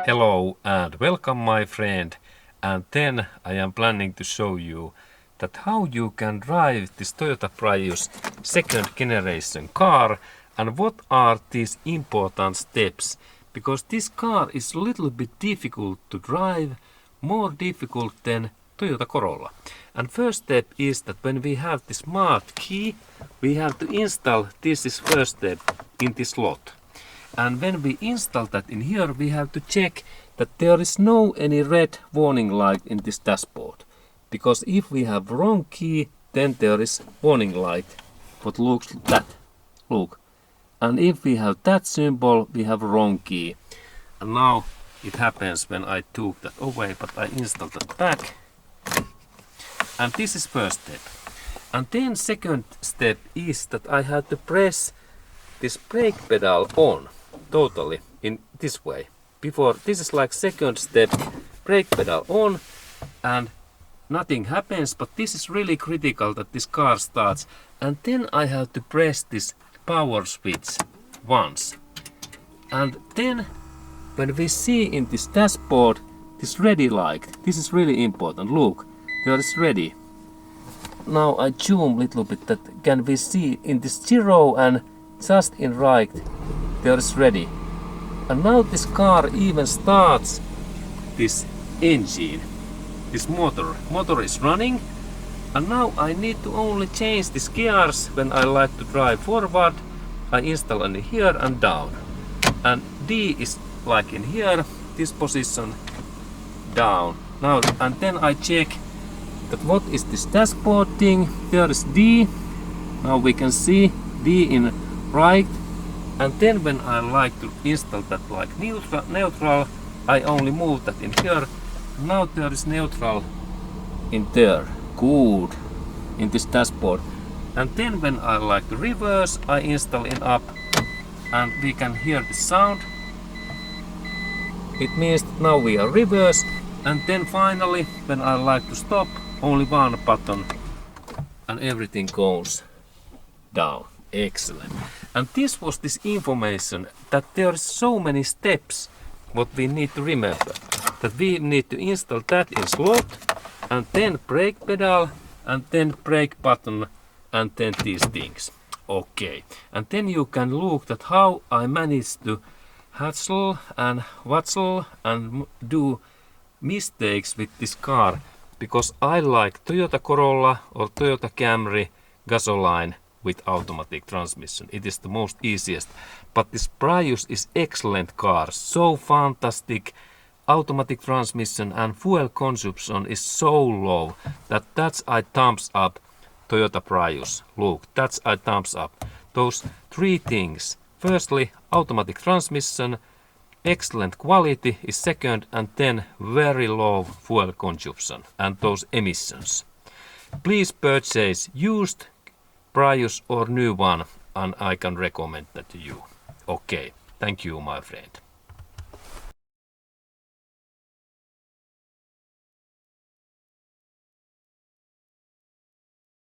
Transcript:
Hello and welcome my friend, and then I am planning to show you that how you can drive this Toyota Prius second generation car and what are these important steps, because this car is a little bit difficult to drive, more difficult than Toyota Corolla. And first step is that when we have the smart key, we have to install this is first step in this slot. And when we install that in here, we have to check that there is no any red warning light in this dashboard. Because if we have wrong key, then there is warning light, what looks like that. Look. And if we have that symbol, we have wrong key. And now it happens when I took that away, but I installed that back. And this is first step. And then second step is that I have to press this brake pedal on totally in this way. Before this is like second step, brake pedal on and nothing happens, but this is really critical that this car starts. And then I have to press this power switch once. And then when we see in this dashboard this ready light, this is really important. Look, there is ready. Now I zoom a little bit that can we see in this 0 and just in right there is ready. And now this car even starts this engine, this motor is running. And now I need to only change these gears when I like to drive forward. I install in here and down. And D is like in here, this position down. Now and then I check that what is this dashboard thing. There is D. Now we can see D in right. And then when I like to install that like neutral, I only move that in here. Now there is neutral in there. Good. In this dashboard. And then when I like to reverse, I install in up. And we can hear the sound. It means that now we are reverse. And then finally, when I like to stop, only one button and everything goes down. Excellent. And this was this information that there are so many steps what we need to remember. That we need to install that in slot and then brake pedal and then brake button and then these things. Okay. And then you can look at how I managed to hustle and wattle and do mistakes with this car, because I like Toyota Corolla or Toyota Camry gasoline with automatic transmission. It is the most easiest. But this Prius is excellent car, so fantastic. Automatic transmission and fuel consumption is so low that that's I thumbs up Toyota Prius. Look, that's I thumbs up. Those three things. Firstly, automatic transmission, excellent quality is second, and then very low fuel consumption and those emissions. Please purchase used Prius or new one, and I can recommend that to you. Okay, thank you my friend.